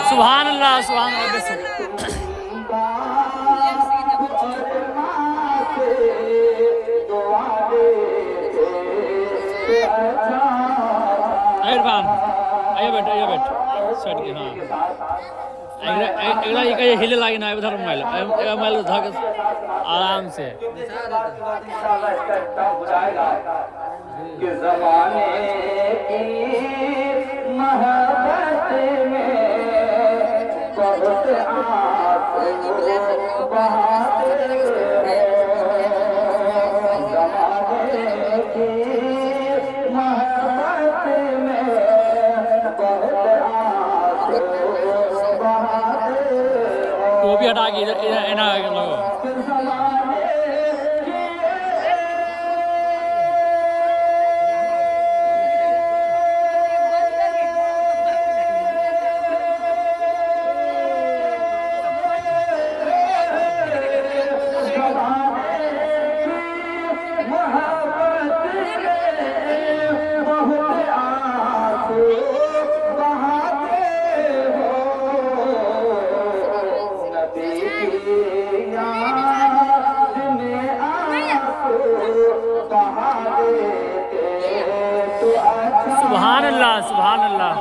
सुभान अल्लाह सुभान अल्लाह। इरफान आइए बैठ साइड के हाँ एक हिले लागी ना उधर मोबाइल धक आराम से जमाने की मोहब्बत में बहुत आंसू बहाते हैं। जमाने की मोहब्बत में बहुत आंसू बहाते हैं। वो भी हटा के इधर ना लोगों सुभान अल्लाह सुभान अल्लाह।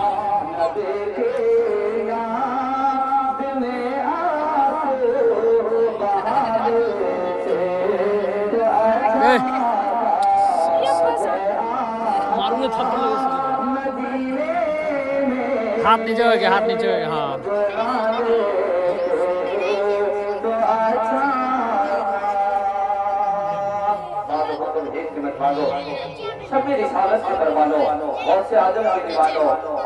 मारूंगा थप्पड़ हाथ नीचे हो गया हाँ सभी रिसालत के दरबानो और से आदम के दीवानो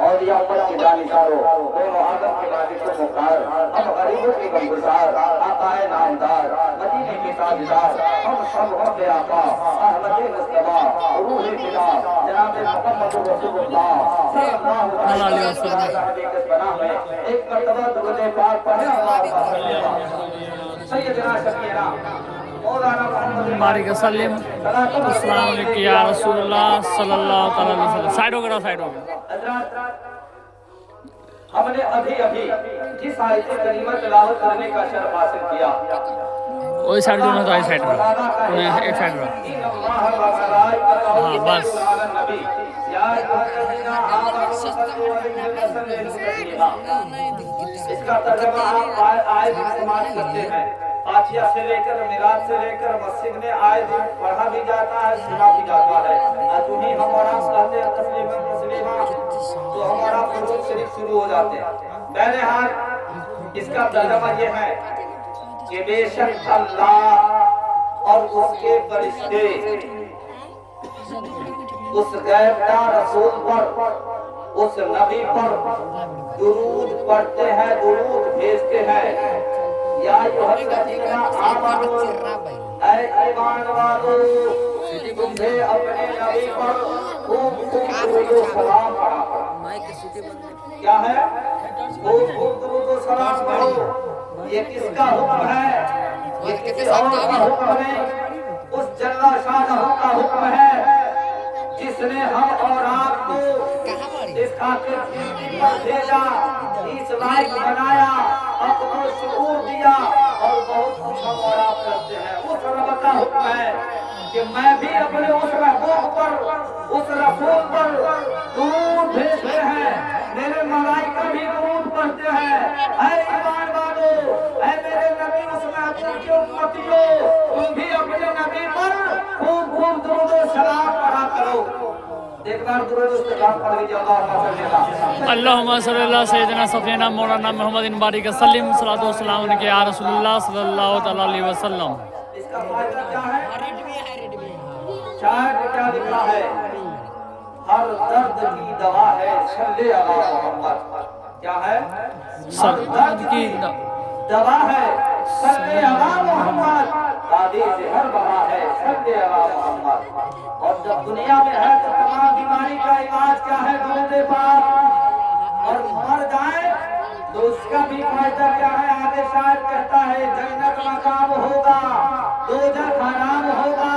और या उम्मत के जानिसारो दोनों आदम के मालिक को मुकार हम गरीबों के गमगुजार आकाए नामदार मदीने के ताजदार हम सब हो गया आका अहमद मुस्तफा रूह फिदा जनाब मुहम्मद रसूलुल्लाह सल्लल्लाहु अलैहि वसल्लम बना है एक मर्तबा दुरूद पाक पढ़े अल्लाह सैयदना शफीना बारिक सलीम अस्सलाम वालेकुम या रसूलुल्लाह सल्लल्लाहु अलैहि वसल्लम। साइड हो गया हमने अभी जिस आयत करीमा तिलावत करने का शर्फ हासिल किया वही साइड दोनों तो साइड में एक साइड में हाँ बस इसका तर्जुमा आप आयत इस्तेमाल करते हैं। फातिहा से लेकर मिलाद से लेकर मस्जिद में आए दिन पढ़ा भी जाता है सुना भी जाता है। आज उन्हीं हमारा कहते हैं तस्लीमा तस्लीमा तो हमारा फुरूज शरीफ शुरू हो जाते हैं। बहरहाल इसका तर्जुमा ये है कि बेशक अल्लाह और उसके फरिश्ते उस गैरदार रसूल पर उस नबी पर दुरूद पढ़ते हैं दुरूद भेजते हैं। या युहल्लज़ीना आमनू ऐ ईमान वालों तुमने अपने नबी पर खूब दुरूद व सलाम पढ़ा। क्या है खूब दुरूद व सलाम पढ़ो। ये किसका हुक्म है? ये किसी और का हुक्म है? उस जल्ला शाह का हुक्म है जिसने हम और आपको इस खातिर पर भेजा इस लायक बनाया अपना शुऊर दिया और बहुत कुछ हम और आप करते हैं। उस रब का हुक्म है कि मैं भी अपने उस महबूब पर उस रसूल पर दुरूद भेजते हैं। मेरे मलाइका भी दुरूद पढ़ते हैं। ऐ ईमान वालों ऐ मेरे नबी उस महबूब के उम्मतियों तुम भी अपने नबी पर खूब खूब दुरूद व सलाम पढ़ा करो। एक बार दुरूद व सलाम पढ़ लीजिए। अल्लाहुम्मा सल्ली अला सय्यिदना सफीना मौलाना मोहम्मदिन बारिक सल्लिम सलातो व सलाम अलैहि या रसूलुल्लाह सल्लल्लाहु तआला अलैहि वसल्लम। इसका फायदा क्या है? शायद क्या लिखा है हर दर्द की दवा है सल्ले अला मोहम्मद। क्या है? हर दर्द की दवा है सल्ले अला मोहम्मद। दादी से हर बला है सल्ले अला मोहम्मद। और जब दुनिया में है तो तमाम बीमारी का इलाज क्या है? दुरूद पाक। और मर जाए तो उसका भी फायदा क्या है? आगे शायद कहता है जन्नत मकाम होगा दोजख हराम होगा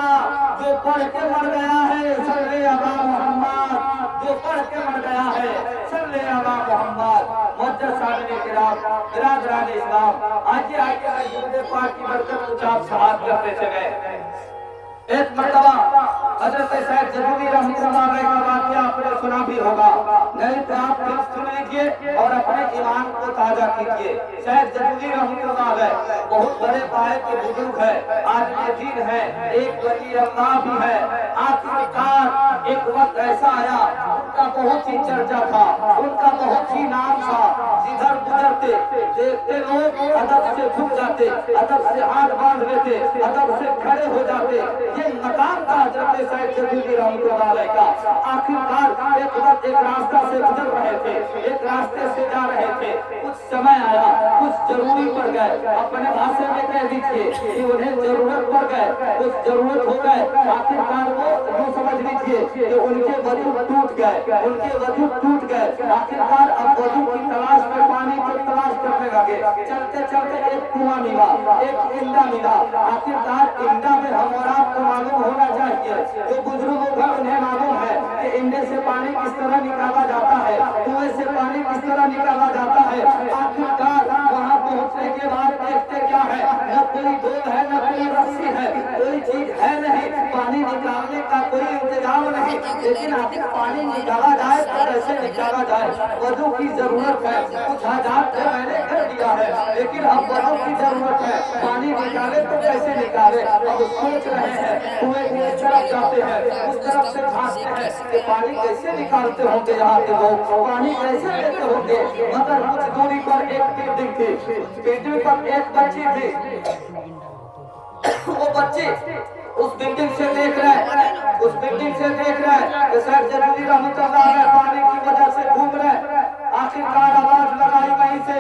जो पढ़ के मर गया है सल्ले अला मोहम्मद। मोअज़्ज़ज़ सामिन किराम, बिरादरान इस्लाम, आइए आइए दुरूद पाक की बरकत कुछ आप समाप्त करते चले। एक मर्तबा हजरत सैयद जदूदी रहमतुल्लाह अलैह का वाक़या आपने सुना भी होगा, नहीं तो आप फिर सुन लीजिए और अपने ईमान को ताजा कीजिए। सैयद जदूदी रहमतुल्लाह अलैह बहुत बड़े पाए के बुजुर्ग है, आदमी दीन है, एक वली अल्लाह भी है। आखिरकार एक वक्त ऐसा आया, उनका बहुत ही चर्चा था, उनका बहुत ही नाम था, जिधर गुजरते देखते लोग अदब से झुक जाते, अदब से हाथ बांध लेते, अदब से खड़े हो जाते। ये मकाम था हजरत सैयद जदूदी रहमतुल्लाह अलैह का। आखिरकार एक वक्त एक रास्ता से गुजर रहे थे, एक रास्ते से जा रहे थे, कुछ समय आया, कुछ जरूरी पड़ गए, अपने भाषा में कह दीजिए कि उन्हें जरूरत पड़ गए, कुछ जरूरत हो गए। आखिरकार वो यूं समझ लीजिए कि उनके वजूद टूट गए, उनके वजूद टूट गए। आखिरकार अब वजू की तलाश में पानी को तलाश करने लगे। चलते चलते एक कुआं मिला, एक इंदा मिला। आखिरकार इंदा में हम और आपको मालूम होना चाहिए, जो बुजुर्गों का उन्हें मालूम है कि इंडे से पानी किस तरह निकाला जाता है, कुएं से पानी किस तरह निकाला जाता है। आखिरकार वहां पहुंचने के बाद देखते क्या है, न कोई डोल है, न कोई रस्सी है, कोई चीज है नहीं, पानी निकालने का कोई इंतजाम नहीं। लेकिन आखिर पानी निकाला जाए तो कैसे निकाला जाए, वजू की जरूरत है। कुछ हाजात तो मैंने कर दिया है, लेकिन अब वजू की जरूरत है, पानी निकाले तो कैसे निकाले। अब सोच रहे हैं, कुएं की तरफ जाते हैं, उस तरफ से झांकते हैं कि पानी कैसे निकालते होंगे, यहाँ के लोग पानी कैसे लेते होंगे। मगर कुछ दूरी पर एक बिल्डिंग थी, बिल्डिंग पर एक बच्ची थी। वो बच्ची उस बिल्डिंग से देख रहे हैं, उस बिल्डिंग से देख रहे हैं कि सैयद जदूदी रहमतुल्लाह अलैह पानी की वजह से घूम रहे। आखिरकार आवाज लगाई वहीं से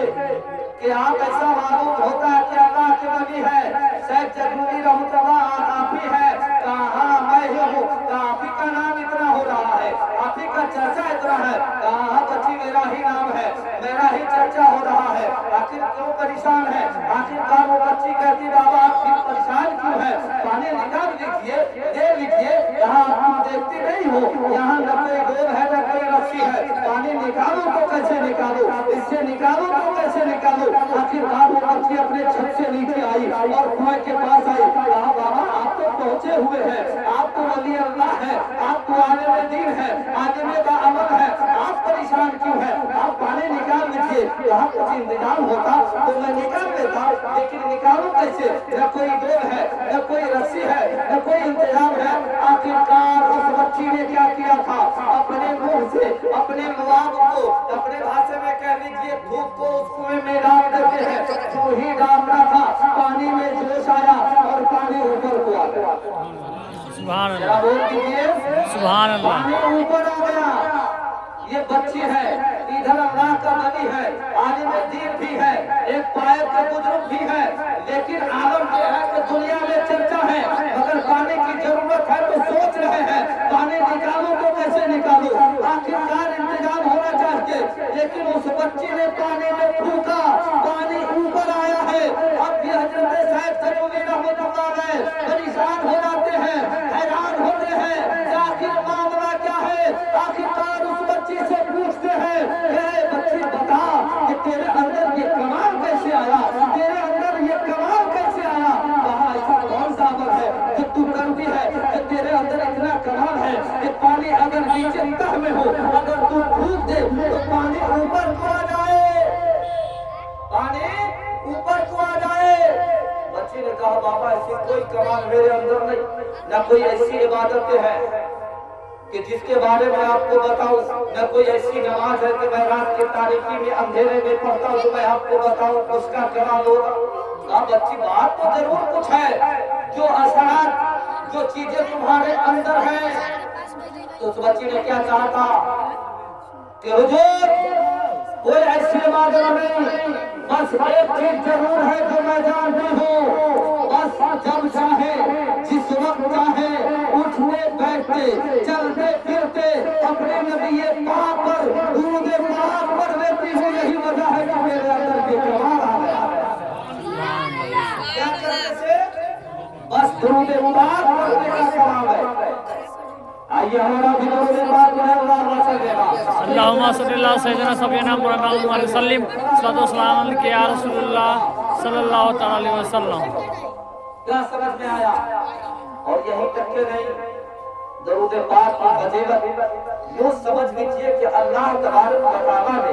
कि आप ऐसा मालूम होता है कि अल्लाह के वली है, सैयद जदूदी रहमतुल्लाह आप ही है। कहा मैं ही हूँ, आप ही का नाम इतना हो रहा है, आप ही का चर्चा इतना है। कहा बच्ची मेरा ही नाम है, मेरा ही चर्चा हो रहा है, आखिर क्यों परेशान है। आखिरकार वो बच्ची कहती बाबा आप फिर परेशान क्यों है, पानी निकाल लीजिए, दे लीजिए, यहाँ आप देखती नहीं हो, यहाँ न कोई डोर है न कोई रस्सी है, पानी निकालो तो कैसे निकालो, इससे निकालो तो कैसे निकालो। आखिरकार वो बच्ची अपने छत से नीचे आई और कुएं के पास आई। कहा बाबा आप तो पहुंचे हुए हैं, आप तो वली अल्लाह है, आपको आने में दीन है, आगे का अमल है, आप परेशान क्यों है, आप पानी निकाल लीजिए। यहाँ कुछ इंतजाम होता तो मैं निकाल लेता, लेकिन निकालो कैसे, न कोई डोर है, न कोई रस्सी है, न कोई इंतजाम है। आखिरकार उस बच्ची ने क्या किया था, अपने मुंह से अपने लुआब को, अपने भाषा में कह लीजिए धूप को उस कुएं में डाल देते हैं, तो ही डालना था। पानी में जोश आया और पानी ऊपर को आ गया। सुभान अल्लाह, बोल दीजिए सुभान अल्लाह। पानी ऊपर आ गया। ये बच्ची है, इधर अल्लाह का वली है, आलिम दीन भी है, एक पाए के बुजुर्ग भी है, लेकिन आलम ये है कि दुनिया में चर्चा है, अगर पानी की जरूरत है तो सोच रहे हैं पानी निकालो तो कैसे निकालो। आखिरकार इंतजाम होना चाहिए, लेकिन उस बच्ची ने पानी में फूंका, पानी ऊपर आया है। अब भी हजरत सैयद जदूदी रहमतुल्लाह अलैह परेशान हो जाते हैं, हैरान होते हैं, आखिर मामला क्या है। आखिरकार उस बच्ची से पूछते हैं, बच्ची बता कि तेरे अंदर ये कमाल कैसे आया, तेरे अंदर ये कमाल कैसे आया। कहा ऐसा कौन सा अमल है जो तू करती है कि तेरे अंदर इतना कमाल है कि पानी अगर नीचे तह में हो, अगर तू फूंक दे तो पानी ऊपर को आ जाए, पानी ऊपर को आ जाए। बच्ची ने कहा बाबा ऐसी कोई कमाल मेरे अंदर नहीं, न कोई ऐसी इबादतें हैं कि जिसके बारे में आपको बताऊं, न कोई ऐसी नमाज है कि मैं रात की तारीकी में अंधेरे में पढ़ता हूं तो मैं आपको बताऊं उसका जवाब होगा। कहा बच्ची बात तो जरूर कुछ है, जो असरात जो चीजें तुम्हारे अंदर है। तो उस बच्ची ने क्या कहा था कि हुजूर कोई ऐसी इबादत नहीं, बस एक चीज जरूर है जो मैं जानती हूँ, बस जब चाहे जिस वक्त चाहे उठते बैठते चलते फिरते अपने नबी पाक पर दुरूद पाक पढ़ लेती हूँ, यही वजह है कि मेरे अंदर ये कमाल आ गया है। क्या करने से, बस दुरूद पाक पढ़ने का कमाल है। आइए हमारा भी दरूद पाक पढ़े अल्लाह से देना अल्लाहुम्मा सल्ली अला सय्यिदना सफीना मौलाना मुहम्मद सल्लम सल्लल्लाहु अलैहि के या रसूलुल्लाह सल्लल्लाहु तआला अलैहि वसल्लम। क्या समझ में आया? और यही तक के नहीं, दरूद पाक की फजीलत यूं समझ लीजिए कि अल्लाह तबारक व तआला ने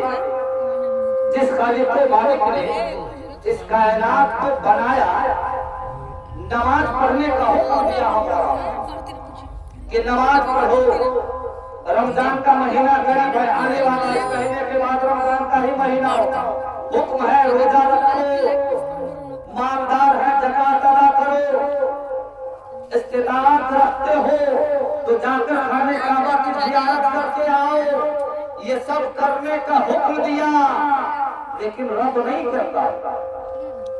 जिस खालिक मालिक ने इस कायनात को बनाया, नमाज पढ़ने का हुक्म दिया हमारा कि नमाज पढ़ो। रमजान का महीना करीब है, आने वाला इस महीने के बाद रमजान का ही महीना होगा। हुक्म है रोजा रखो, मालदार है ज़कात अदा करो, इस्तिताअत रखते हो तो जाकर खाने काबा की ज़ियारत करके आओ। ये सब करने का हुक्म दिया, लेकिन रब नहीं करता,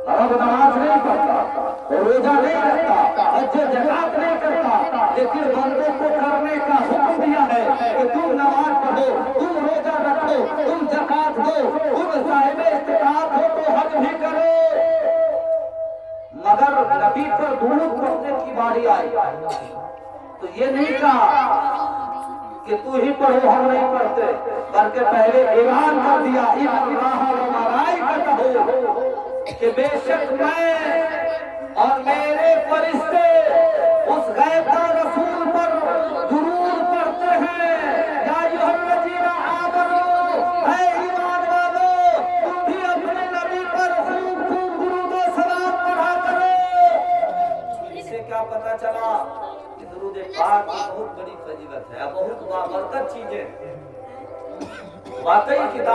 रब नमाज नहीं पढ़ता, रोजा नहीं रखता, हज ज़कात नहीं करता, लेकिन बंदों को करने का हुक्म दिया है कि तुम नमाज पढ़ो, तुम रोजा रखो, तुम ज़कात दो, तुम साहिब इस्तिताअत हो तो हज भी करो। मगर नबी पर दुरूद पढ़ने की बारी आई तो ये नहीं कहा कि तू ही पढ़ो हम नहीं पढ़ते, बल्कि पहले ऐलान कर दिया कि बेशक मैं और मेरे फरिश्ते उस गैबा रसूल पर दुरूद पढ़ते हैं। या अय्युहल्लज़ीना आमनू, ऐ ईमान वालों, तुम भी अपने नबी पर खूब खूब दुरूद और सलाम पढ़ा करो। इससे क्या पता चला कि दुरूद पाक की बहुत बड़ी फजीलत है, बहुत बाबरकत चीजें वाकई किताब